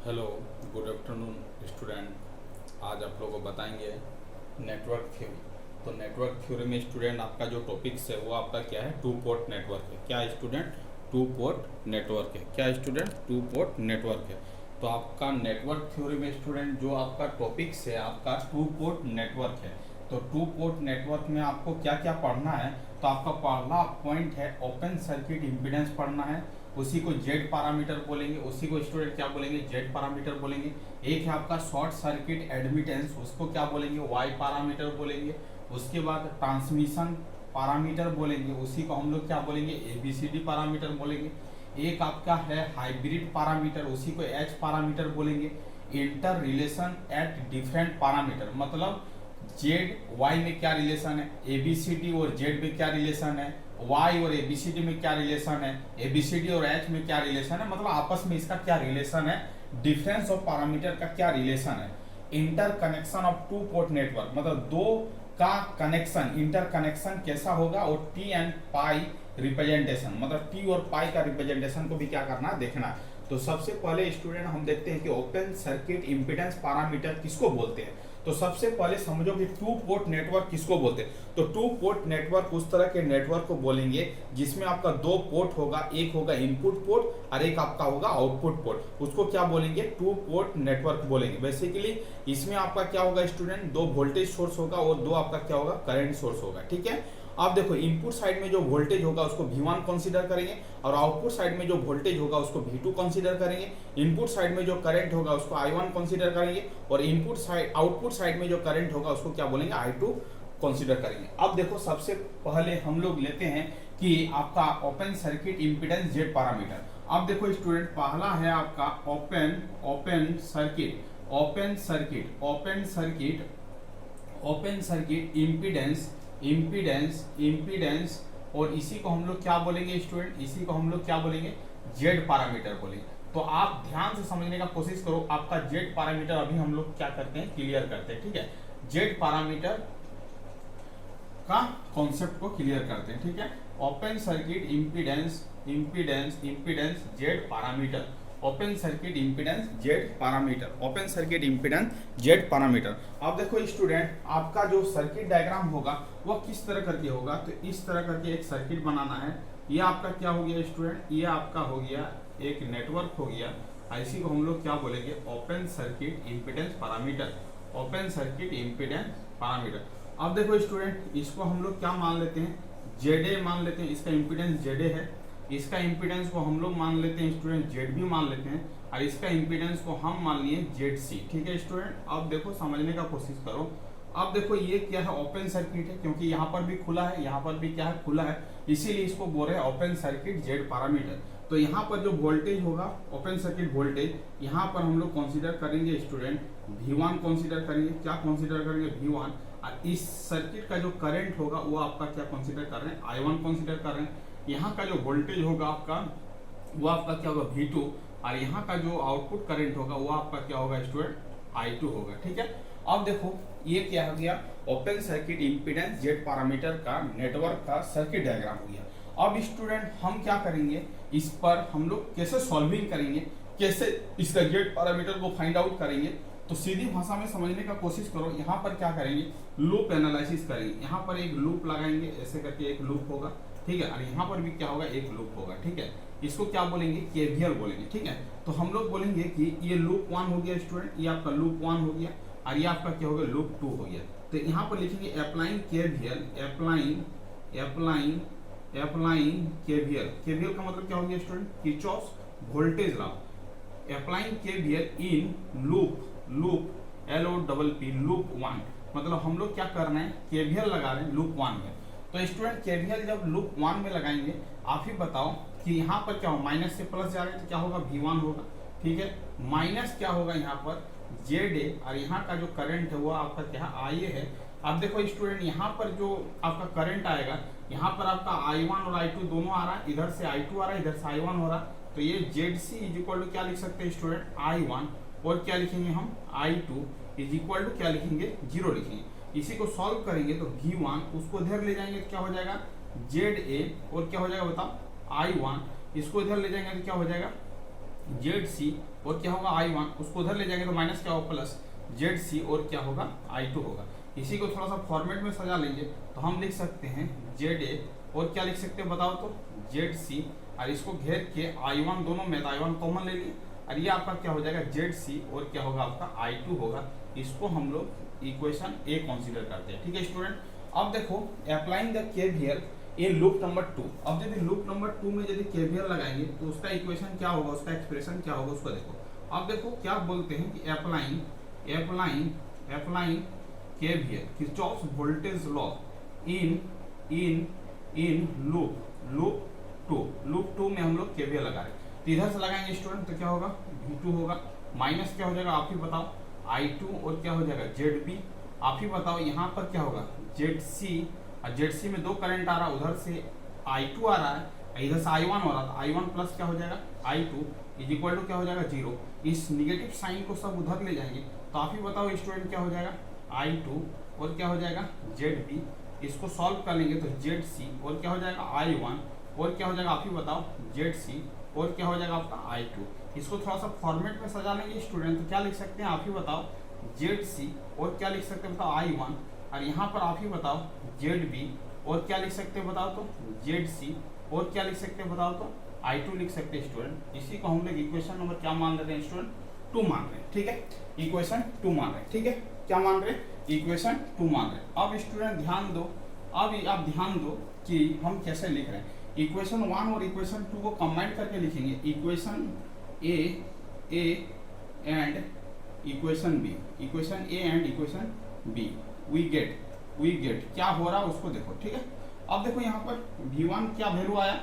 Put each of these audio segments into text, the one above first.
Hello, good afternoon student. आज आप लोगों को बताएंगे नेटवर्क थ्योरी। तो नेटवर्क थ्योरी में स्टूडेंट आपका जो टॉपिक्स है वो आपका क्या है, टू पोर्ट नेटवर्क है। क्या स्टूडेंट? टू पोर्ट नेटवर्क है। क्या स्टूडेंट? टू पोर्ट नेटवर्क है। तो आपका नेटवर्क थ्योरी में स्टूडेंट जो आपका टॉपिक्स है आपका टू पोर्ट नेटवर्क है। तो टू पोर्ट नेटवर्क में आपको क्या क्या पढ़ना है? तो आपका पहला पॉइंट है ओपन सर्किट इम्पीडेंस पढ़ना है। उसी को जेड पैरामीटर बोलेंगे, उसी को स्टूडेंट क्या बोलेंगे, जेड पैरामीटर बोलेंगे। एक है आपका शॉर्ट सर्किट एडमिटेंस, उसको क्या बोलेंगे, वाई पैरामीटर बोलेंगे। उसके बाद ट्रांसमिशन पैरामीटर बोलेंगे, उसी को हम लोग क्या बोलेंगे, एबीसीडी पैरामीटर बोलेंगे। एक आपका है हाइब्रिड पैरामीटर, उसी को एच पैरामीटर बोलेंगे। Inter relation at different parameter, मतलब जेड वाई में क्या रिलेशन है, एबीसीडी और जेड में क्या रिलेशन है, वाई और एबीसीडी में क्या रिलेशन है, एबीसीडी और एच में क्या रिलेशन है, मतलब आपस में इसका क्या रिलेशन है, डिफरेंस ऑफ पैरामीटर का क्या रिलेशन है। Inter connection of two port network, मतलब दो का कनेक्शन, इंटर कनेक्शन कैसा होगा, और टी एंड पाई रिप्रेजेंटेशन, मतलब टी और पाई का रिप्रेजेंटेशन को भी क्या करना, देखना। तो सबसे पहले स्टूडेंट हम देखते हैं कि ओपन सर्किट इम्पीडेंस पैरामीटर किसको बोलते हैं। तो सबसे पहले समझो कि टू पोर्ट नेटवर्क किसको बोलते हैं। तो टू पोर्ट नेटवर्क उस तरह के नेटवर्क को बोलेंगे जिसमें आपका दो पोर्ट होगा, एक होगा इनपुट पोर्ट और एक आपका होगा आउटपुट पोर्ट। उसको क्या बोलेंगे, टू पोर्ट नेटवर्क बोलेंगे। बेसिकली इसमें आपका क्या होगा स्टूडेंट, दो वोल्टेज सोर्स होगा और दो आपका क्या होगा, करंट सोर्स होगा। ठीक है। अब देखो इनपुट साइड में जो वोल्टेज होगा उसको V1 कंसीडर करेंगे और आउटपुट साइड में जो वोल्टेज होगा उसको V2 कंसीडर करेंगे। इनपुट साइड में जो करंट होगा उसको I1 कंसीडर करेंगे और इनपुट साइड आउटपुट साइड में जो करंट होगा उसको क्या बोलेंगे, I2 कंसीडर करेंगे। अब देखो सबसे पहले हम लोग लेते हैं कि आपका open circuit impedance Z parameter. अब देखो स्टूडेंट पहला है आपका ओपन सर्किट इम्पीडेंस और इसी को हम लोग क्या बोलेंगे स्टूडेंट, इसी को हम लोग क्या बोलेंगे, जेड पैरामीटर बोलेंगे। तो आप ध्यान से समझने का कोशिश करो। आपका जेड पैरामीटर अभी हम लोग क्या करते हैं, क्लियर करते हैं। ठीक है, जेड पैरामीटर का कॉन्सेप्ट को क्लियर करते हैं। ठीक है, open circuit impedance Z parameter, open circuit impedance Z parameter. अब देखो स्टूडेंट आपका जो सर्किट डायग्राम होगा वो किस तरह करके होगा, तो इस तरह करके एक सर्किट बनाना है। ये आपका क्या हो गया स्टूडेंट, ये आपका हो गया एक नेटवर्क हो गया। इसी को हम लोग क्या बोलेंगे, ओपन सर्किट इम्पीडेंस पैरामीटर। अब देखो स्टूडेंट इसको हम लोग क्या मान लेते हैं, जेडे मान लेते हैं। इसका इम्पीडेंस जेडे है, इसका इम्पीडेंस को हम लोग मान लेते हैं स्टूडेंट जेड भी मान लेते हैं, और इसका इम्पीडेंस को हम मान लिए जेड सी। ठीक है स्टूडेंट, अब देखो समझने का कोशिश करो। अब देखो ये क्या है, ओपन सर्किट है, क्योंकि यहाँ पर भी खुला है, यहाँ पर भी क्या है, खुला है, इसीलिए इसको बोल रहे हैं ओपन सर्किट जेड पैरामीटर। तो यहाँ पर जो वोल्टेज होगा, ओपन सर्किट वोल्टेज, यहाँ पर हम लोग कंसीडर करेंगे स्टूडेंट V1 कंसीडर करेंगे। क्या कंसीडर करेंगे, V1। और इस सर्किट का जो करंट होगा वो आपका क्या कंसीडर कर रहे हैं, I1 कंसीडर कर रहे हैं। यहाँ का जो वोल्टेज होगा आपका वो आपका क्या होगा, V2, और यहाँ का जो आउटपुट करंट होगा वो आपका क्या होगा स्टूडेंट, I2 होगा। ठीक है, अब देखो ये क्या हो गया, open circuit impedance Z parameter का नेटवर्क का सर्किट डायग्राम हो गया। अब स्टूडेंट हम क्या करेंगे, इस पर हम लोग कैसे सॉल्विंग करेंगे, कैसे इसका जेड पैरामीटर को फाइंड आउट करेंगे। तो सीधी भाषा में समझने का कोशिश करो। यहाँ पर क्या करेंगे, लूप एनालिसिस करेंगे। यहाँ पर एक लूप लगाएंगे, ऐसे करके एक लूप होगा। ठीक है, और यहाँ पर भी क्या होगा, एक लूप होगा। ठीक है, इसको क्या बोलेंगे, केवीएल बोलेंगे। ठीक है, तो हम लोग बोलेंगे कि ये लूप 1 हो गया स्टूडेंट, ये आपका लूप 1 हो गया, और ये आपका क्या हो गया, लूप 2 हो गया। तो यहाँ पर लिखेंगे अप्लाइंग केवीएल, अप्लाइंग केवीएल का मतलब क्या हो गया student, Kirchhoff's voltage law. Applying KVL in loop LOPP loop 1, मतलब हम लोग क्या कर रहे हैं, केवीएल लगा रहे हैं लूप 1 में। तो स्टूडेंट केवीएल जब लूप 1 में लगाएंगे, आप ही बताओ कि यहाँ पर क्या हो, माइनस से प्लस जा रहे हैं तो क्या होगा, V1 होगा। ठीक है, माइनस क्या होगा यहाँ पर, ZA, और यहाँ का जो करंट है वो आपका क्या IA है। अब देखो स्टूडेंट यहाँ पर जो आपका करंट आएगा, यहाँ पर आपका I1 और I2 दोनों आ रहा है, इधर से I2 आ रहा है, इधर से I1 हो रहा है। तो ये ZC इज इक्वल टू क्या लिख सकते हैं स्टूडेंट, I1, और क्या लिखेंगे हम, I2 इज इक्वल टू क्या लिखेंगे, 0 लिखेंगे। इसी को सॉल्व करेंगे तो V1 उसको इधर ले जाएंगे तो क्या हो जाएगा, ZA, और क्या हो जाएगा बताओ, I1, इसको इधर ले जाएंगे तो क्या हो जाएगा, जेड सी और क्या होगा आई वन, उसको उधर ले जाएंगे तो माइनस क्या होगा प्लस जेड सी और क्या होगा आई टू होगा। इसी को थोड़ा सा फॉर्मेट में सजा लेंगे तो हम लिख सकते हैं जेड ए और क्या लिख सकते हैं बताओ तो जेड सी, और इसको घेर के आई वन दोनों में आई वन कॉमन ले लिए और ये आपका क्या हो जाएगा जेड सी और क्या होगा आपका आई टू होगा। इसको हम लोग इक्वेशन ए कंसीडर करते हैं। ठीक है स्टूडेंट, अब देखो applying the KVL in loop number 2। अब यदि लूप नंबर 2 में यदि केवीएल लगाएंगे तो उसका इक्वेशन क्या होगा, उसका एक्सप्रेशन क्या होगा उसको देखो। अब देखो क्या बोलते हैं कि applying KVL Kirchhoff's voltage law in loop 2 में हम लोग केवीएल लगा रहे हैं। तो इधर से लगाएंगे स्टूडेंट तो क्या होगा V2 होगा माइनस क्या हो जाएगा आप ही बताओ I2 और क्या हो जाएगा ZB, आप ही बताओ यहाँ पर क्या होगा ZC, और ZC में दो करंट आ रहा है, उधर से I2 आ रहा है, इधर से I1 हो रहा था, I1 प्लस क्या हो जाएगा I2 इज इक्वल टू क्या हो जाएगा 0। इस निगेटिव साइन को सब उधर ले जाएंगे तो आप ही बताओ स्टूडेंट क्या हो जाएगा I2 और क्या हो जाएगा ZB, इसको सॉल्व कर लेंगे तो ZC और क्या हो जाएगा I1 और क्या हो जाएगा आप ही बताओ ZC और क्या हो जाएगा आपका I2। इसको थोड़ा सा फॉर्मेट में सजा लेंगे स्टूडेंट तो क्या लिख सकते हैं आप ही बताओ ZC और क्या लिख सकते हैं बताओ I1, और यहाँ पर आप ही बताओ ZB और क्या लिख सकते हैं बताओ तो ZC और क्या लिख सकते हैं बताओ तो I2 लिख सकते हैं स्टूडेंट। इसी को हम लोग इक्वेशन नंबर क्या मान रहे हैं स्टूडेंट 2 मान रहे हैं। ठीक है, इक्वेशन 2 मान रहे हैं। ठीक है, क्या मान रहे हैं इक्वेशन 2 मान रहे हैं। अब स्टूडेंट ध्यान दो, अब आप ध्यान दो कि हम कैसे लिख रहे हैं। इक्वेशन 1 और इक्वेशन 2 को कंबाइन करके लिखेंगे, equation A and equation B, equation A and equation B. We get क्या हो रहा है उसको देखो। ठीक है, अब देखो यहाँ पर V1 क्या वैल्यू आया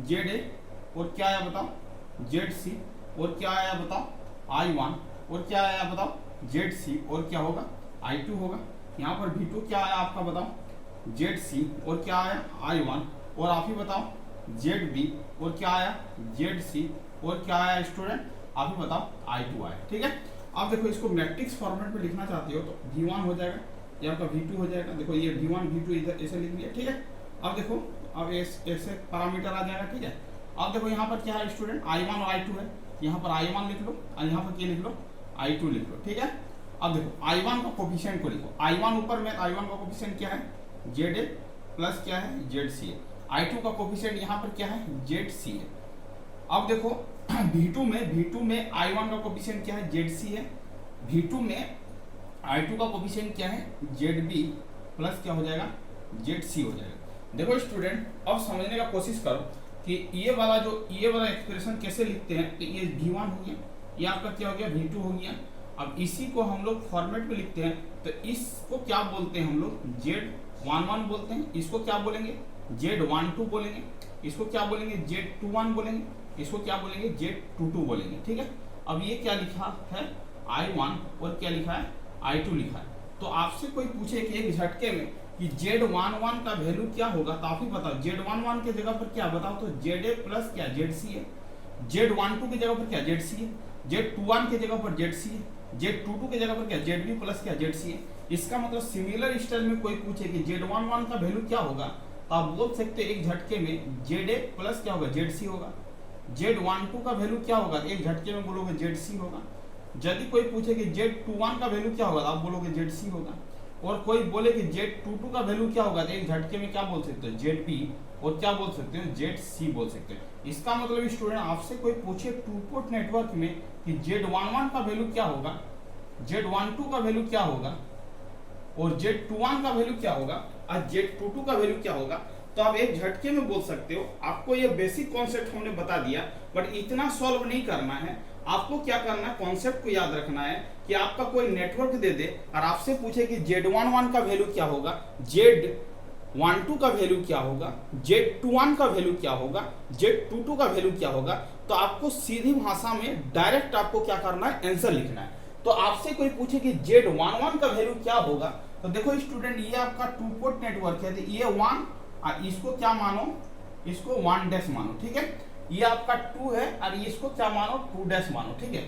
ZA और क्या आया बताओ ZC और क्या आया बताओ I1 और क्या आया बताओ ZC और क्या होगा I2 होगा। यहाँ पर V2 क्या आया आपका बताओ ZC और क्या आया I1 और आप ही बताओ ZB और क्या आया ZC और क्या आया स्टूडेंट आप ही बताओ I2 आया। ठीक है, अब देखो इसको मैट्रिक्स फॉर्मेट में लिखना चाहते हो तो V1 हो जाएगा, ये आपका V2 हो जाएगा। देखो ये V1 V2 इधर ऐसे लिख लिया। ठीक है, अब देखो अब ऐसे पैरामीटर आ जाएगा। ठीक है, अब देखो यहाँ पर क्या है स्टूडेंट I1 और I2 है, यहाँ पर I1 लिख लो और यहाँ पर क्या लिख लो I2 लिख लो। ठीक है, अब देखो I1 का कोफिशिएंट को लिखो, I1 ऊपर में I1 का कोफिशिएंट क्या है ZA प्लस क्या है ZC है, I2 का कोफिशिएंट यहाँ पर क्या है ZC है। अब देखो V2 में I1 का कोफिशिएंट क्या है ZC है, V2 में I2 का कोफिशिएंट क्या है ZB प्लस क्या हो जाएगा ZC हो जाएगा। देखो स्टूडेंट अब समझने का कोशिश करो कि ये वाला एक्सप्रेशन कैसे लिखते हैं। तो ये V1 हो गया, ये आपका क्या हो गया V2 हो गया। अब इसी को हम लोग फॉर्मेट में लिखते हैं तो इसको क्या बोलते हैं हम लोग Z11 बोलते हैं, इसको क्या बोलेंगे Z12 बोलेंगे, इसको क्या बोलेंगे Z21 बोलेंगे, इसको क्या बोलेंगे Z22 बोलेंगे। ठीक है, अब ये क्या लिखा है I1 और क्या लिखा है I2 लिखा है। तो आपसे कोई पूछे कि एक झटके में कि Z11 का वैल्यू क्या होगा तो आप ही बताओ Z11 के जगह पर क्या बताओ तो ZA प्लस क्या ZC है, Z12 की जगह पर क्या ZC है, Z21 के जगह पर ZC है, Z22 के जगह पर क्या ZB प्लस क्या ZC है। इसका मतलब सिमिलर स्टाइल में कोई पूछे कि Z11 का वैल्यू क्या होगा तो आप बोल सकते हैं एक झटके में ZA प्लस क्या होगा ZC होगा, Z12 का वैल्यू क्या होगा एक झटके में बोलोगे ZC होगा। यदि कोई पूछे कि Z21 का वैल्यू क्या होगा आप बोलोगे ZC होगा, और कोई बोले कि Z22 का वैल्यू क्या होगा तो एक झटके में क्या बोल सकते हो ZB और क्या बोल सकते हो ZC बोल सकते हो। इसका मतलब स्टूडेंट आपसे कोई पूछे टू पोर्ट नेटवर्क में कि Z11 का वैल्यू क्या होगा, Z12 का वैल्यू क्या होगा और Z21 का वैल्यू क्या होगा और Z22 का वैल्यू क्या होगा, तो आप एक झटके में बोल सकते हो। आपको ये बेसिक कॉन्सेप्ट हमने बता दिया, बट इतना सॉल्व नहीं करना है। आपको क्या करना है, कॉन्सेप्ट को याद रखना है कि आपका कोई नेटवर्क दे दे और आपसे पूछे कि Z11 का वैल्यू क्या होगा, Z12 का वैल्यू क्या होगा, Z21 का वैल्यू क्या होगा, Z22 का वैल्यू क्या होगा, तो आपको सीधी भाषा में डायरेक्ट आपको क्या करना है, आंसर लिखना है। तो आपसे कोई पूछे कि Z11 का वैल्यू क्या होगा तो देखो स्टूडेंट ये आपका टू पोर्ट नेटवर्क है, तो ये 1 और इसको क्या मानो, इसको 1 डैश मानो। ठीक है, ये आपका 2 है और इसको क्या मानो 2 डैश मानो। ठीक है,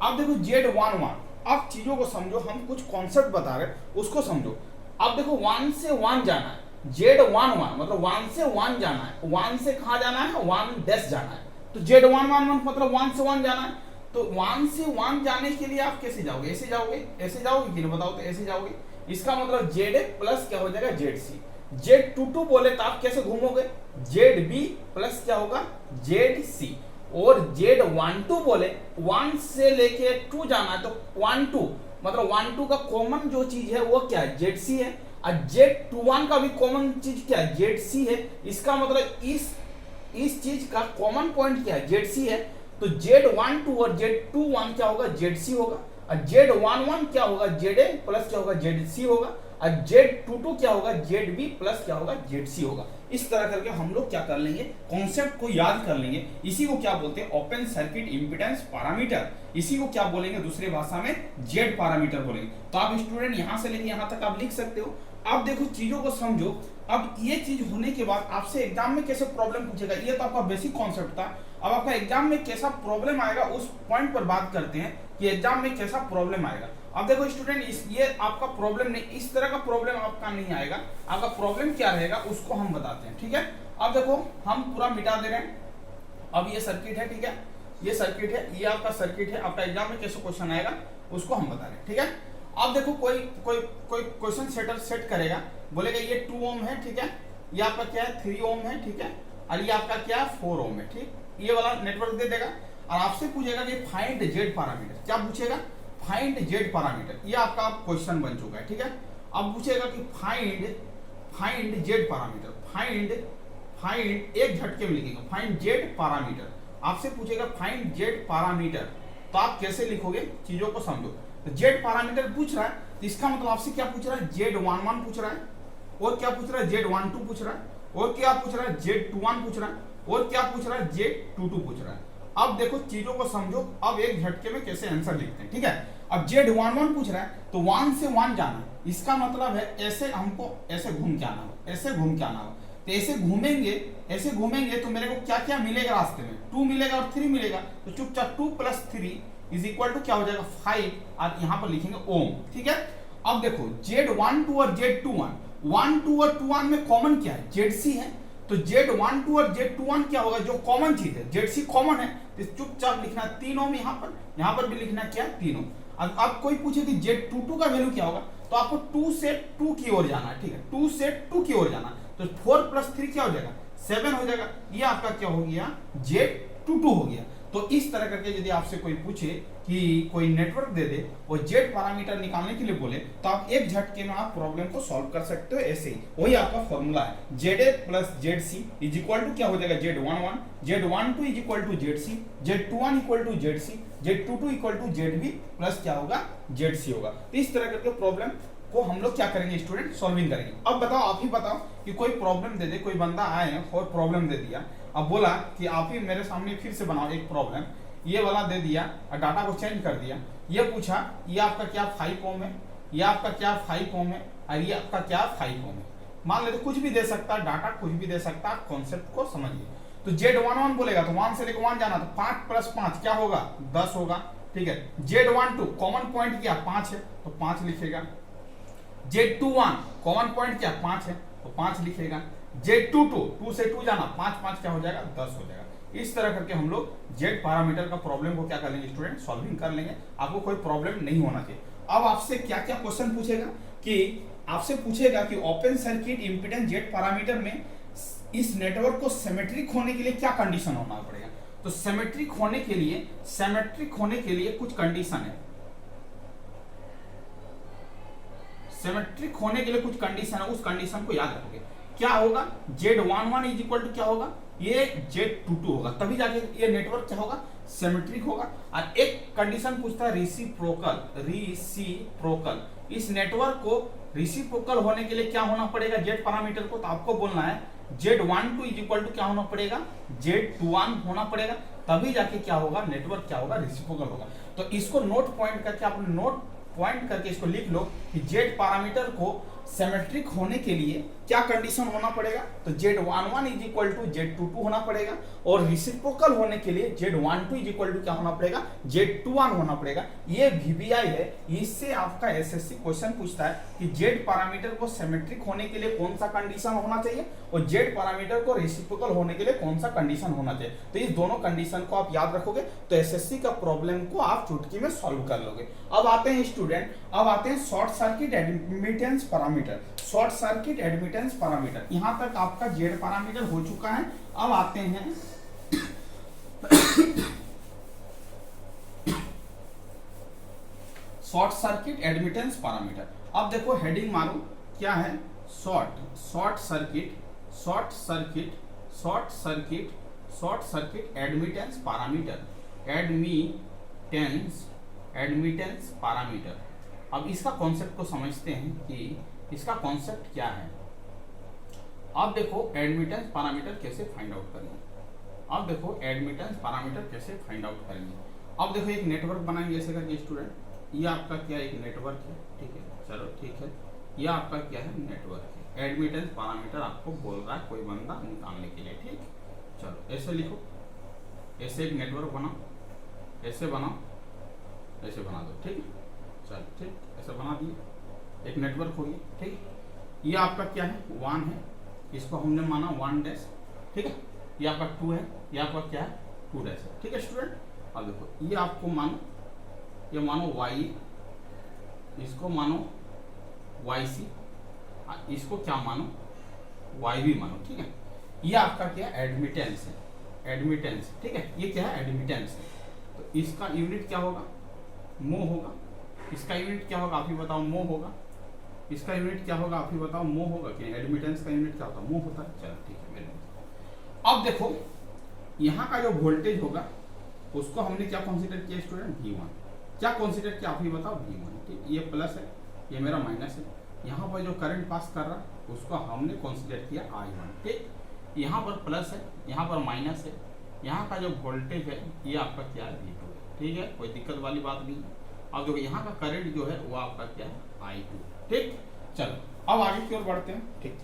अब देखो Z11, अब चीजों को समझो, हम कुछ कॉन्सेप्ट बता रहे उसको समझो। अब देखो 1 से 1 जाना है, Z11 मतलब 1 से 1 जाना है, 1 से कहाँ जाना है 1 डैश जाना है। तो Z111 मतलब 1 से 1 जाना है, तो 1 से 1 जाने के लिए आप कैसे जाओगे, ऐसे जाओगे, ऐसे जाओगे कि नहीं बताओ, तो ऐसे जाओगे। इसका मतलब ZA प्लस क्या हो जाएगा ZC। Z22 बोले तो आप कैसे घूमोगे, ZB प्लस क्या होगा ZC। और Z12 बोले 1 से लेके 2 जाना है, तो 1 2 मतलब 1 2 का कॉमन जो चीज है वो क्या है ZC है, और Z21 का भी कॉमन चीज क्या है ZC है। इसका मतलब इस चीज का कॉमन पॉइंट क्या है ZC है, तो Z12 और Z21 क्या होगा ZC होगा, और Z11 क्या होगा ZA प्लस क्या होगा ZC होगा, और Z22 क्या होगा ZB प्लस क्या होगा ZC होगा। इस तरह करके हम लोग क्या कर लेंगे, कॉन्सेप्ट को याद कर लेंगे। इसी को क्या बोलते हैं, ओपन सर्किट इंपिडेंस पैरामीटर। इसी को क्या बोलेंगे दूसरी भाषा में, जेड पैरामीटर बोलेंगे। तो आप स्टूडेंट यहां से लेके यहां तक आप लिख सकते हो। अब देखो चीजों को समझो। अब ये चीज होने के बाद आपसे एग्जाम में कैसे प्रॉब्लम पूछेगा, ये तो आपका बेसिक कॉन्सेप्ट था। अब आपका एग्जाम में कैसा प्रॉब्लम आएगा उस पॉइंट पर बात करते हैं कि एग्जाम में कैसा प्रॉब्लम आएगा। अब देखो स्टूडेंट, ये आपका प्रॉब्लम नहीं, इस तरह का प्रॉब्लम आपका नहीं आएगा। आपका प्रॉब्लम क्या रहेगा उसको हम बताते हैं, ठीक है। अब देखो हम पूरा मिटा दे रहे हैं। अब ये सर्किट है, ठीक है, ये सर्किट है, ये आपका सर्किट है। आपका एग्जाम में कैसे क्वेश्चन आएगा उसको हम बता रहे हैं, ठीक है। अब देखो कोई क्वेश्चन सेटर सेट करेगा, बोलेगा ये 2 ओम है, ठीक है, ये आपका क्या है 3 ओम है, ठीक है, और ये आपका क्या 4 ओम है, ठीक। ये वाला नेटवर्क दे देगा और आपसे पूछेगा कि फाइंड जेड पैरामीटर। क्या पूछेगा, फाइंड जेड पैरामीटर। ये आपका क्वेश्चन बन चुका है, ठीक है। अब पूछेगा कि फाइंड जेड पैरामीटर। फाइंड एक झटके में लिखेगा फाइंड जेड पैरामीटर। आपसे पूछेगा फाइंड जेड पैरामीटर, तो आप कैसे लिखोगे, चीजों को समझो। तो जेड पैरामीटर पूछ रहा है, तो इसका मतलब आपसे क्या पूछ रहा है, Z11 पूछ रहा है, और क्या पूछ रहा है Z12 पूछ रहा है, और क्या पूछ रहा है Z21 पूछ रहा है, और क्या पूछ रहा है Z22 पूछ रहा है। अब देखो चीजों को समझो, अब एक झटके में कैसे आंसर लिखते हैं, ठीक है। अब Z11 पूछ रहा है तो 1 से 1 जाना, इसका मतलब है ऐसे हमको ऐसे घूम के आना हो, ऐसे घूम के आना हो। तो ऐसे घूमेंगे तो मेरे को क्या क्या मिलेगा रास्ते में, 2 मिलेगा और 3 मिलेगा। तो चुपचाप 2 + 3 = क्या हो जाएगा 5, और यहां पर लिखेंगे ओम, ठीक है। अब देखो Z12 और Z21, 1 2 और 21 में कॉमन क्या है ZC है, तो Z12 और Z21 क्या होगा, जो कॉमन चीज है ZC कॉमन है, तो चुपचाप लिखना 3 ओम यहां पर भी लिखना क्या 3 ओम। अब कोई पूछे कि Z22 का वैल्यू क्या होगा, तो आपको 2 से 2 की ओर जाना है, ठीक है, 2 से 2 की ओर जाना। तो 4 + 3 क्या हो जाएगा 7 हो जाएगा। ये आपका क्या हो गया Z22 हो गया। तो इस तरह करके यदि आपसे कोई पूछे कि कोई नेटवर्क दे दे और जेड पैरामीटर निकालने के लिए बोले, तो आप एक झटके में आप प्रॉब्लम को सॉल्व कर सकते हो ऐसे ही। वही आपका फॉर्मूला है, ZA + ZC = क्या हो जाएगा Z11, Z12 = ZC, Z21 = ZC, Z22 = ZB plus क्या होगा ZC होगा। तो इस तरह करके प्रॉब्लम को हम लोग क्या करेंगे स्टूडेंट, सॉल्विंग करेंगे। अब बताओ, आप ही बताओ कि कोई प्रॉब्लम दे दे, कोई बंदा आए और प्रॉब्लम दे दिया, अब बोला कि आप ही मेरे सामने फिर से बनाओ एक प्रॉब्लम, ये वाला दे दिया और डाटा को चेंज कर दिया। ये पूछा ये आपका क्या 5 ओम है, ये आपका क्या 5 ओम है, और ये आपका क्या 5 ओम है। मान लेते कुछ भी दे सकता है, डाटा कुछ भी दे सकता है, कॉन्सेप्ट को समझिए। तो Z11 बोलेगा तो 1 से लेकर 1 जाना, तो 5 + 5 क्या होगा 10 होगा, ठीक है। Z12 कॉमन पॉइंट क्या 5 है, तो 5 लिखेगा। Z21 कॉमन पॉइंट क्या 5 है, तो 5 लिखेगा। Z22 2 से 2 जाना, 5 5 क्या हो जाएगा 10 हो जाएगा। इस तरह करके हम लोग जेड पैरामीटर का प्रॉब्लम को क्या कर लेंगे स्टूडेंट, सॉल्विंग कर लेंगे। आपको कोई प्रॉब्लम नहीं होना चाहिए। अब आपसे क्या क्या क्वेश्चन पूछेगा कि आपसे पूछेगा कि open circuit impedance Z parameter में इस नेटवर्क को सिमेट्रिक होने के लिए क्या कंडीशन होना पड़ेगा। तो सिमेट्रिक होने के लिए कुछ कंडीशन है, सिमेट्रिक होने के लिए कुछ कंडीशन है, उस कंडीशन को याद रखोगे। क्या होगा Z11 = क्या होगा, ये Z22 होगा, तभी जाके ये नेटवर्क क्या होगा सिमेट्रिक होगा। और एक कंडीशन पूछता है रिसिप्रोकल। इस नेटवर्क को रिसिप्रोकल होने के लिए क्या होना पड़ेगा जेड पैरामीटर को, तो आपको बोलना है Z12 = क्या होना पड़ेगा Z21 होना पड़ेगा, तभी जाके क्या होगा नेटवर्क क्या होगा रिसिप्रोकल होगा। तो इसको नोट पॉइंट करके आपने नोट पॉइंट करके इसको लिख लो कि जेड पैरामीटर को सिमेट्रिक होने के लिए क्या कंडीशन होना पड़ेगा, तो Z11 is equal to Z22 होना पड़ेगा, और रिसिप्रोकल होने के लिए Z12 इज इक्वल टू क्या होना पड़ेगा, Z21 होना पड़ेगा। ये VBI है, इससे आपका SSC क्वेश्चन पूछता है कि Z पैरामीटर को सिमेट्रिक होने के लिए कौन सा कंडीशन होना चाहिए और Z पैरामीटर को रेसिप्रोकल होने के लिए कौन सा कंडीशन होना चाहिए। तो इस दोनों कंडीशन को आप याद रखोगे तो SSC का प्रॉब्लम को आप चुटकी में सॉल्व कर लोगे। अब आते हैं स्टूडेंट, अब आते हैं short circuit admittance parameter. Short circuit admittance parameter, यहां तक आपका Z पैरामीटर हो चुका है। अब आते हैं शॉर्ट सर्किट एडमिटेंस पैरामीटर। अब देखो हेडिंग मारो, क्या है, short circuit admittance parameter, admittance parameter. अब इसका कॉन्सेप्ट को समझते हैं कि इसका कॉन्सेप्ट क्या है। अब देखो एडमिटेंस पैरामीटर कैसे फाइंड आउट करेंगे। अब देखो एडमिटेंस पैरामीटर कैसे फाइंड आउट करेंगे। अब देखो एक नेटवर्क बनाएंगे ऐसे करके स्टूडेंट, ये आपका क्या एक नेटवर्क है, ठीक है, चलो ठीक है, ये आपका क्या है, नेटवर्क है। एडमिटेंस पैरामीटर आपको बोल रहा है कोई बंदा निकालने के लिए, ठीक। चलो ऐसे लिखो, ऐसे एक नेटवर्क बनाओ, ऐसे बनाओ, ऐसे बना दो, ठीक है, चलो ठीक, ऐसे बना दिए, एक नेटवर्क हो गया, ठीक। ये आपका क्या है, 1 है, इसको हमने माना 1 डैश, ठीक है। ये आपका 2 है, ये आपका क्या है, 2 डैश है, ठीक है स्टूडेंट। अब देखो ये आपको मानो, ये मानो y, इसको मानो yc, इसको क्या मानो, yb मानो, ठीक है। ये आपका क्या एडमिटेंस है, एडमिटेंस, ठीक है, ये क्या है, एडमिटेंस है। तो इसका यूनिट क्या होगा, मो होगा। इसका यूनिट क्या होगा आप ही बताओ, मो होगा। इसका यूनिट क्या होगा आप ही बताओ, मो होगा कि एडमिटेंस का यूनिट क्या होता है, मो होता है। चलो ठीक है, मेरे अब देखो यहाँ का जो वोल्टेज होगा उसको हमने क्या कंसीडर किया स्टूडेंट, V1। क्या कंसीडर किया आप ही बताओ, V1, ठीक। ये प्लस है, ये मेरा माइनस है। यहाँ पर जो करंट पास कर रहा है उसको हमने कंसीडर किया I1, ठीक। यहाँ पर प्लस है, यहाँ पर माइनस है। यहाँ का जो वोल्टेज है ये आपका क्या है, V2, ठीक है, कोई दिक्कत वाली बात नहीं है। अब देखो यहाँ का करंट जो है वो आपका क्या है, I2, ठीक। चलो अब आगे की ओर बढ़ते हैं, ठीक।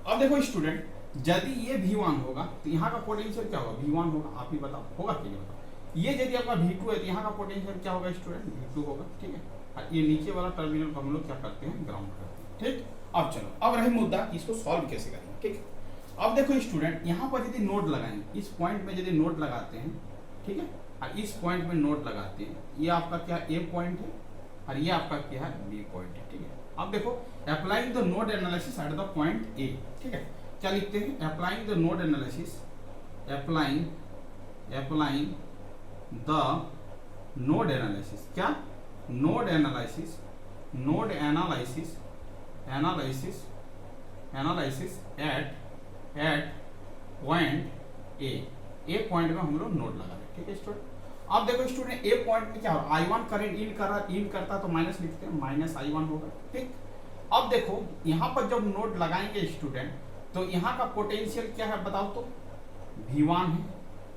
अब देखो स्टूडेंट, यदि ये V1 होगा तो यहाँ का पोटेंशियल क्या होगा, V1 होगा, आप ही बताओ, होगा कि नहीं बताओ। ये यदि आपका V2 है तो यहाँ का पोटेंशियल क्या होगा स्टूडेंट, V2 होगा, ठीक है। और ये नीचे वाला टर्मिनल को हम लोग क्या करते हैं, ग्राउंड करते हैं, ठीक। अब चलो, अब रही मुद्दा इसको सॉल्व कैसे करेंगे, ठीक। अब देखो स्टूडेंट, यहाँ पर यदि नोड लगाएंगे, इस पॉइंट में यदि नोड लगाते हैं, ठीक है, और इस पॉइंट में नोड लगाते हैं, ये आपका क्या A पॉइंट है और ये आपका क्या है, B पॉइंट है, ठीक है। अब देखो applying the node analysis at the point A, ठीक है, क्या लिखते हैं, applying the node analysis, applying the node analysis, क्या, node analysis at point A point में हम लोग नोड लगा रहे, ठीक है स्टूडेंट। अब देखो स्टूडेंट A पॉइंट में क्या होगा, I1 करंट इन करता तो माइनस लिखते हैं, माइनस I1 होगा, ठीक। अब देखो यहाँ पर जब नोड लगाएंगे स्टूडेंट तो यहाँ का पोटेंशियल क्या है बताओ तो, V1 है,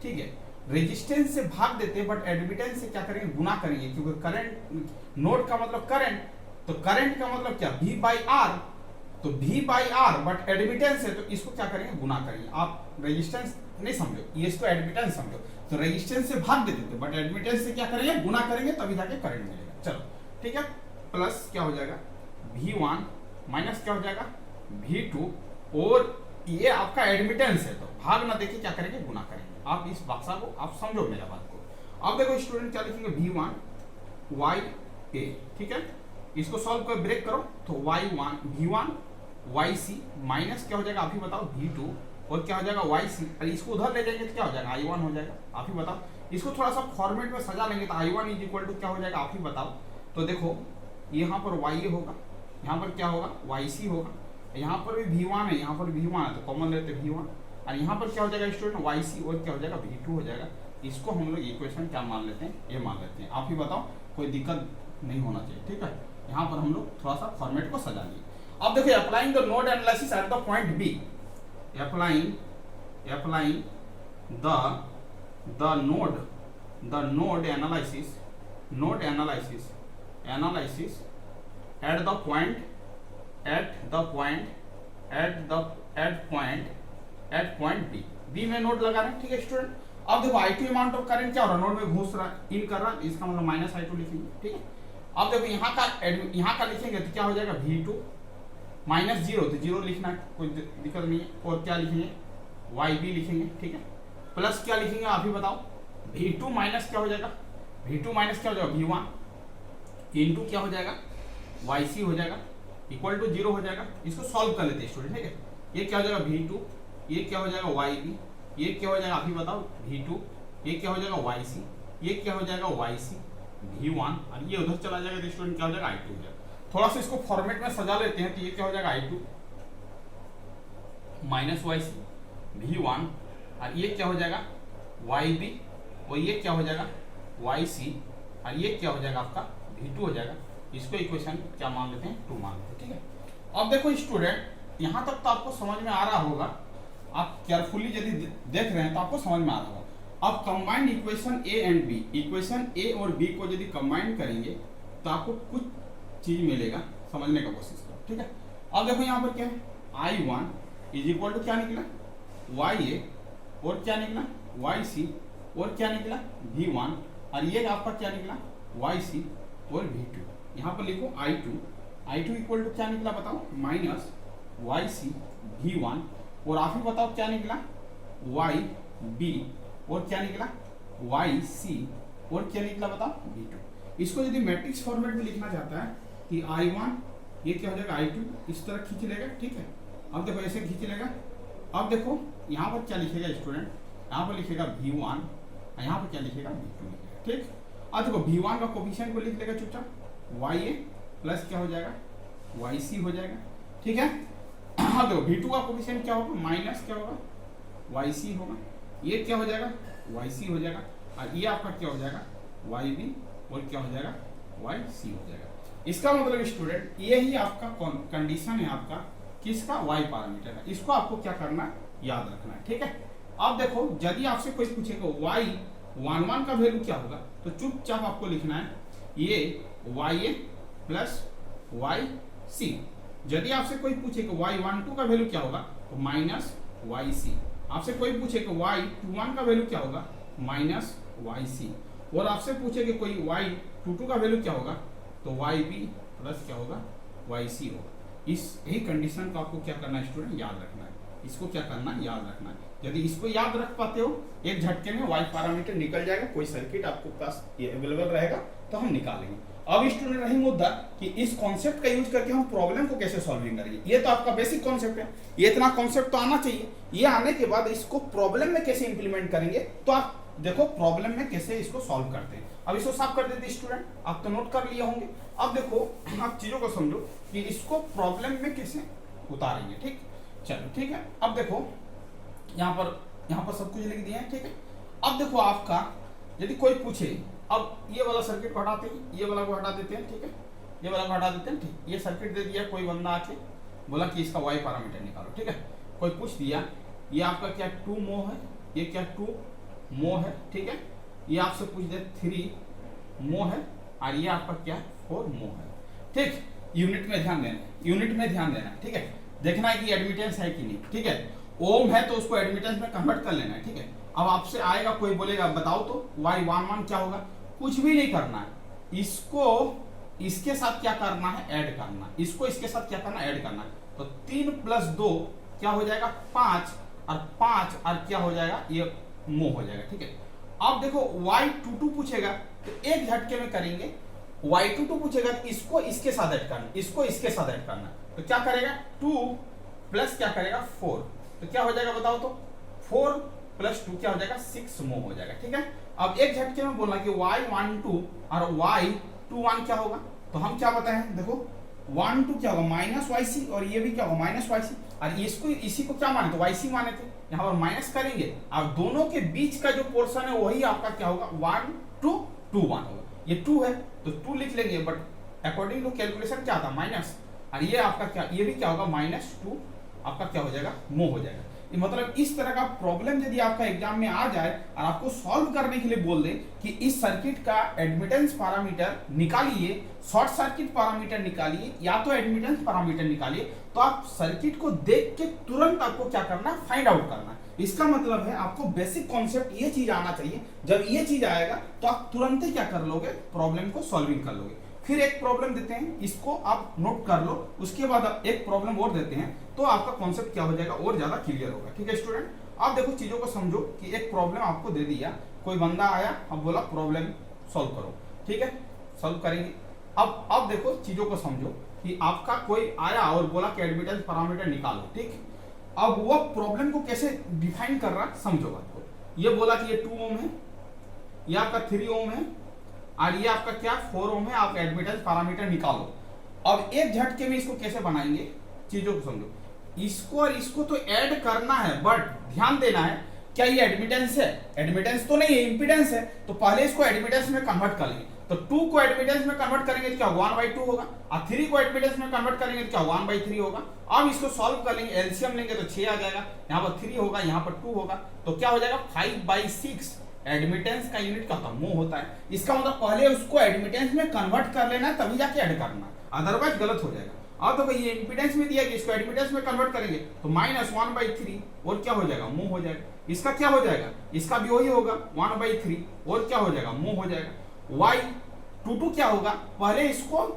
ठीक है। रेजिस्टेंस से भाग देते हैं बट एडमिटेंस से क्या करेंगे, गुना करेंगे, क्योंकि करंट, नोड का मतलब करंट, तो करंट का मतलब क्या, V/R, तो V/R बट एडमिटेंस है तो इसको क्या करेंगे, गुना करेंगे। आप रेजिस्टेंस नहीं समझो, ये इसको एडमिटेंस समझो, तो रेजिस्टेंस से भाग देते थे बट एडमिटेंस से क्या करेंगे, गुना करेंगे, तभी जाके करंट मिलेगा। चलो ठीक है, प्लस क्या हो जाएगा, V1 माइनस क्या हो जाएगा, V2, और ये आपका एडमिटेंस है तो भाग ना देके क्या करेंगे, गुना करेंगे। आप इस बक्सा को आप समझो मेरा बात को। अब देखो स्टूडेंट क्या लिखेंगे, V1 YA, ठीक है, इसको सॉल्व कर ब्रेक करो तो V1 YC माइनस क्या हो जाएगा आप ही बताओ, V2, और क्या हो जाएगा YC, और इसको उधर ले जाएंगे तो क्या हो जाएगा, I1 हो जाएगा, आप ही बताओ। इसको थोड़ा सा फॉर्मेट में सजा लेंगे तो I1 इज इक्वल टू क्या हो जाएगा आप ही बताओ। तो देखो यहाँ पर YA होगा, यहाँ पर क्या होगा, YC होगा, यहाँ पर भी V1 है, यहाँ पर V1 है तो कॉमन लेते हैं V1, और यहाँ पर क्या हो जाएगा स्टूडेंट, YC, और क्या हो जाएगा, V2 हो जाएगा। इसको हम लोग इक्वेशन क्या मान लेते हैं, ये मान लेते हैं, आप ही बताओ, कोई दिक्कत नहीं होना चाहिए, ठीक है। यहाँ पर हम लोग थोड़ा सा फॉर्मेट को सजा लिए। अब देखिए applying the node analysis at the point B, applying the node analysis at the at point B में नोड लगा रहे हैं, ठीक है स्टूडेंट। अब देखो I2 अमाउंट ऑफ करंट क्या हो रहा है, नोड में घुस रहा है, इन कर रहा है, इसका मतलब माइनस I2 लिखेंगे, ठीक है। अब देखो यहाँ का लिखेंगे तो क्या हो जाएगा V2 माइनस 0, तो 0 लिखना है, कोई दिक्कत नहीं है। और क्या लिखेंगे, YB लिखेंगे, ठीक है। प्लस क्या लिखेंगे आप ही बताओ, V2 माइनस क्या हो जाएगा, V2 माइनस क्या हो जाएगा V1 इंटू क्या हो जाएगा YC हो जाएगा, इक्वल टू 0 हो जाएगा। इसको सॉल्व कर लेते हैं स्टूडेंट, ठीक है। ये क्या हो जाएगा V2, ये क्या हो जाएगा YB, ये क्या हो जाएगा आप ही बताओ V2, ये क्या हो जाएगा YC, ये क्या हो जाएगा YC V1, और ये उधर चला जाएगा तो स्टूडेंट क्या हो जाएगा I2 हो जाएगा। थोड़ा सा इसको फॉर्मेट में सजा लेते हैं, तो ये क्या हो जाएगा I2 माइनस YC V1, और ये क्या हो जाएगा YB, और ये क्या हो जाएगा YC, और ये क्या हो जाएगा आपका V2 हो जाएगा। इसको इक्वेशन क्या मान लेते हैं 2 मान लेते हैं, ठीक है। अब देखो स्टूडेंट यहाँ तक तो आपको समझ में आ रहा होगा, आप केयरफुली यदि देख रहे हैं तो आपको समझ में आ रहा होगा। अब combined equation A and B, equation A और बी को यदि कंबाइन करेंगे तो आपको कुछ चीज मिलेगा, समझने का कोशिश करो, ठीक है। अब देखो यहाँ पर क्या है, I1 इज इक्वल टू क्या निकला YA, और क्या निकला YC, और क्या निकला V1, और ये आपका क्या निकला YC और V2। यहाँ पर लिखो I2 इक्वल टू क्या निकला बताओ माइनस YC V1, और आप ही बताओ क्या निकला YB, और क्या निकला YC, और क्या निकला बताओ V2। इसको यदि मैट्रिक्स फॉर्मेट में लिखना चाहता है कि I1 ये क्या हो जाएगा I2, इस तरह खींच लेगा, ठीक है। अब देखो ऐसे खींच लेगा। अब देखो यहाँ पर क्या लिखेगा स्टूडेंट, यहाँ पर लिखेगा V1, यहाँ पर क्या लिखेगा V2 लिखेगा, ठीक। अब देखो V1 का कोफिशिएंट को लिख लेगा चुपचाप YA प्लस क्या हो जाएगा YC हो जाएगा, ठीक है। हाँ देखो V2 का कोफिशिएंट क्या होगा माइनस क्या होगा YC होगा, ये क्या हो जाएगा YC हो जाएगा, और ये आपका क्या हो जाएगा YB, और क्या हो जाएगा YC हो जाएगा। इसका मतलब स्टूडेंट ये ही आपका कंडीशन है आपका किसका Y पैरामीटर का। इसको आपको क्या करना याद रखना है, ठीक है। अब देखो यदि आपसे कोई पूछेगा Y11 का वैल्यू क्या होगा, तो चुपचाप आपको लिखना है ये YA प्लस YC। यदि आपसे कोई पूछेगा Y12 का वैल्यू क्या होगा, तो माइनस YC। आपसे कोई पूछेगा Y21 का वैल्यू क्या होगा, माइनस YC। और आपसे पूछेगा कोई Y22 का वैल्यू क्या होगा, तो YB प्लस क्या होगा YC होगा। इस यही कंडीशन को आपको क्या करना है स्टूडेंट, याद रखना है। इसको क्या करना है, याद रखना है। यदि इसको याद रख पाते हो एक झटके में Y पैरामीटर निकल जाएगा, कोई सर्किट आपको पास ये अवेलेबल रहेगा तो हम निकालेंगे। अब स्टूडेंट रही मुद्दा कि इस कॉन्सेप्ट का यूज करके हम प्रॉब्लम को कैसे सॉल्विंग करेंगे। ये तो आपका बेसिक कॉन्सेप्ट है, ये इतना कॉन्सेप्ट तो आना चाहिए। ये आने के बाद इसको प्रॉब्लम में कैसे इंप्लीमेंट करेंगे, तो आप देखो प्रॉब्लम में कैसे इसको सॉल्व करते हैं। अब इसको साफ कर देते स्टूडेंट, आप तो नोट कर लिए होंगे। अब देखो आप चीजों को समझो कि इसको प्रॉब्लम में कैसे उतारेंगे, ठीक। चलो ठीक है। अब देखो यहाँ पर सब कुछ लिख दिया है, ठीक है। अब देखो आपका यदि कोई पूछे, अब ये वाला सर्किट को हटाते हैं, ये वाला को हटा देते हैं, ठीक है। ये वाला को हटा देते हैं, ठीक। ये सर्किट दे दिया, कोई बंदा आके बोला कि इसका Y पैरामीटर निकालो, ठीक है। कोई पूछ दिया ये आपका क्या 2 mho है, ये क्या 2 mho है, ठीक है। ये आपसे पूछ दे 3 mho है, और ये आपका क्या 4 mho है, ठीक। यूनिट में ध्यान देना, यूनिट में ध्यान देना, ठीक है। देखना है कि एडमिटेंस है कि नहीं, ठीक है। ओम है तो उसको एडमिटेंस में कन्वर्ट कर लेना है, ठीक है। अब आपसे आएगा कोई बोलेगा बताओ तो Y11 क्या होगा, कुछ भी नहीं करना है। इसको इसके साथ क्या करना है, ऐड करना। इसको इसके साथ क्या करना, ऐड करना। तो 3 + 2 क्या हो जाएगा 5, और 5 और क्या हो जाएगा ये mho हो जाएगा, ठीक है। अब देखो Y22 पूछेगा तो एक झटके में करेंगे। Y22 पूछेगा तो इसको इसके साथ ऐड करना, इसको इसके साथ ऐड करना। तो क्या करेगा 2 प्लस क्या करेगा 4, तो क्या हो जाएगा बताओ तो 4 + 2 क्या हो जाएगा 6 mho हो जाएगा, ठीक है। अब एक झटके में बोलना कि Y12 और Y21 क्या होगा, तो हम क्या बताए हैं देखो 12 क्या होगा -YC, और ये भी क्या होगा -YC, और इसको इसी को क्या माने तो YC माने थे। यहाँ पर माइनस करेंगे, अब दोनों के बीच का जो पोर्शन है वही आपका क्या होगा 1 2 2 1 होगा। ये 2 है तो 2 लिख लेंगे, बट अकॉर्डिंग टू कैलकुलेशन क्या था माइनस, और ये आपका क्या, ये भी क्या होगा -2 आपका क्या हो जाएगा mho हो जाएगा। मतलब इस तरह का प्रॉब्लम यदि आपका एग्जाम में आ जाए और आपको सॉल्व करने के लिए बोल दे कि इस सर्किट का एडमिटेंस पैरामीटर निकालिए, शॉर्ट सर्किट पैरामीटर निकालिए या तो एडमिटेंस पैरामीटर निकालिए, तो आप सर्किट को देख के तुरंत आपको क्या करना है, फाइंड आउट करना है। इसका मतलब है आपको बेसिक कॉन्सेप्ट ये चीज आना चाहिए। जब ये चीज आएगा तो आप तुरंत ही क्या कर लोगे, प्रॉब्लम को सॉल्विंग कर लोगे। फिर एक प्रॉब्लम देते हैं, इसको आप नोट कर लो, उसके बाद एक प्रॉब्लम और देते हैं, तो आपका कॉन्सेप्ट क्या हो जाएगा, और ज्यादा क्लियर होगा। ठीक है स्टूडेंट, आप देखो चीजों को समझो कि एक प्रॉब्लम आपको दे दिया, कोई बंदा आया, अब बोला प्रॉब्लम सॉल्व करो। ठीक है, सॉल्व करेंगे। अब देखो चीजों को समझो कि आपका कोई आया और बोला कि एडमिटेंस पैरामीटर निकालो। ठीक, अब वो प्रॉब्लम को कैसे डिफाइन कर रहा, समझो बात को। ये बोला कि ये 2 ओम है, ये आपका 3 ओम है, और ये आपका क्या 4 ओम है, आप एडमिटेंस पैरामीटर निकालो। अब एक झटके में इसको कैसे बनाएंगे, चीजों को समझो। इसको और इसको तो ऐड करना है, बट ध्यान देना है, क्या ये एडमिटेंस है, एडमिटेंस तो नहीं है, इंपीडेंस है, तो पहले इसको एडमिटेंस में कन्वर्ट कर लेंगे। तो 2 को एडमिटेंस में कन्वर्ट करेंगे तो क्या 1/2 होगा, और 3 को एडमिटेंस में कन्वर्ट करेंगे तो क्या 1/3 होगा। अब इसको सॉल्व कर लेंगे, एलसीएम लेंगे तो 6 आ जाएगा, यहाँ पर 3 होगा, यहाँ पर 2 होगा, तो क्या हो जाएगा 5/6। एडमिटेंस का यूनिट का मो होता है। इसका मतलब पहले उसको एडमिटेंस में कन्वर्ट कर लेना है, तभी जाके ऐड करना, अदरवाइज गलत हो जाएगा। अब तो ये इंपीडेंस में दिया कि इसको एडमिटेंस में कन्वर्ट करेंगे तो -1/3 और क्या हो जाएगा, मो हो जाएगा। इसका क्या हो जाएगा, इसका भी वही होगा 1/3 और क्या हो जाएगा, मो हो जाएगा। y22 क्या होगा, पहले इसको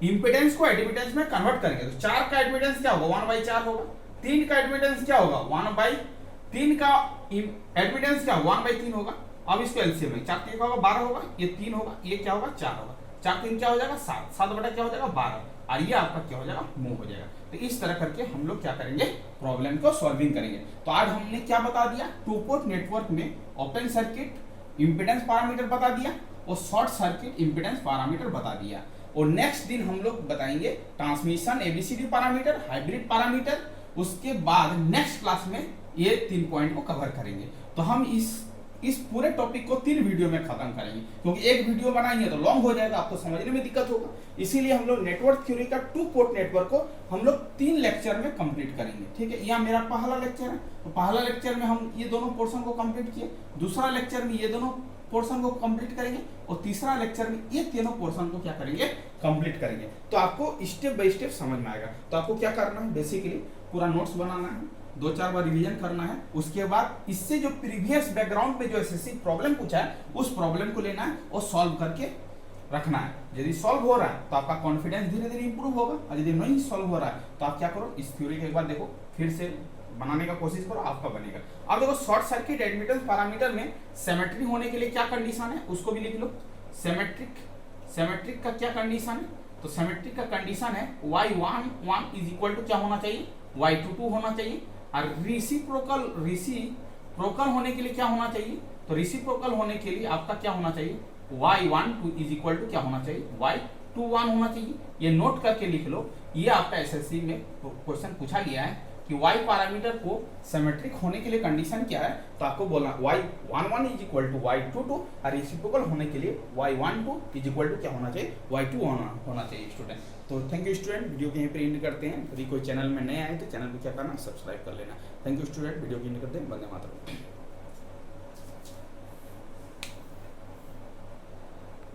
इंपीडेंस को एडमिटेंस में कन्वर्ट करेंगे तो 4 का एडमिटेंस क्या होगा, 1/4 होगा। 3 का एडमिटेंस क्या होगा, 1/3 का एडमिटेंस क्या 1/3 होगा। अब इसको एलसीएम में 4 3 होगा 12 होगा, ये 3 होगा, ये क्या होगा 4 होगा, 4 3 क्या हो जाएगा 7, 7 बटा क्या हो जाएगा 12, और ये आपका क्या हो जाएगा, मूव हो जाएगा। तो इस तरह करके हम लोग क्या करेंगे, प्रॉब्लम को सॉल्विंग करेंगे। तो आज हमने क्या बता दिया, 2 पोर्ट नेटवर्क में ओपन सर्किट इंपीडेंस पैरामीटर बता दिया और शॉर्ट सर्किट इंपीडेंस पैरामीटर बता दिया। और नेक्स्ट दिन हम लोग बताएंगे transmission ABCD parameter, hybrid parameter. उसके बाद नेक्स्ट क्लास में ये 3 पॉइंट को कवर करेंगे। तो हम इस पूरे टॉपिक को 3 वीडियो में खत्म करेंगे, क्योंकि एक वीडियो बनाएंगे तो लॉन्ग हो जाएगा, आपको समझने में दिक्कत होगा। इसीलिए हम लोग नेटवर्क थ्योरी का 2 पोर्ट नेटवर्क को हम लोग 3 लेक्चर में कंप्लीट करेंगे। ठीक है, यह मेरा पहला लेक्चर है, तो पहला लेक्चर में हम ये दोनों पोर्शन को कंप्लीट किए, दूसरा लेक्चर में ये दोनों पोर्शन को कंप्लीट करेंगे, और तीसरा लेक्चर में ये तीनों पोर्शन को क्या करेंगे, कंप्लीट करेंगे। तो आपको स्टेप बाय स्टेप समझ में आएगा। तो आपको क्या करना है, बेसिकली पूरा नोट्स बनाना है, 2-4 बार रिवीजन करना है। उसके बाद इससे जो प्रीवियस बैकग्राउंड में जो एसएससी प्रॉब्लम पूछा है, उस प्रॉब्लम को लेना है और सॉल्व करके रखना है। यदि सॉल्व हो रहा है तो आपका कॉन्फिडेंस धीरे धीरे इंप्रूव होगा, और यदि नहीं सॉल्व हो रहा है तो आप क्या करो, इस थ्योरी को एक बार देखो, फिर से बनाने का कोशिश करो, आपका बनेगा। अब देखो शॉर्ट सर्किट एडमिटेंस पैरामीटर में सिमेट्री होने के लिए क्या कंडीशन है, उसको भी लिख लो। सिमेट्रिक का क्या कंडीशन है, तो सिमेट्रिक का कंडीशन है y11 इज इक्वल टू क्या होना चाहिए, y22 होना चाहिए। और रिसिप्रोकल होने के लिए क्या होना चाहिए, तो रिसिप्रोकल होने के लिए आपका क्या होना चाहिए, y12 इज इक्वल टू क्या होना चाहिए, y21 होना चाहिए। ये नोट करके लिख लो, ये आपका एसएससी में क्वेश्चन पूछा गया है कि y पैरामीटर को सिमेट्रिक होने के लिए कंडीशन क्या है, तो आपको बोलना y11 is equal to y22, और रेसिप्रोकल होने के लिए y12 इज इक्वल टू क्या होना चाहिए, y2 होना चाहिए स्टूडेंट। तो थैंक यू स्टूडेंट, वीडियो को यहीं पर एंड करते हैं। यदि कोई चैनल में नए आए तो चैनल को क्या करना, सब्सक्राइब कर लेना। थैंक यू स्टूडेंट, वीडियो को एंड करते हैं। वंदे मातरम।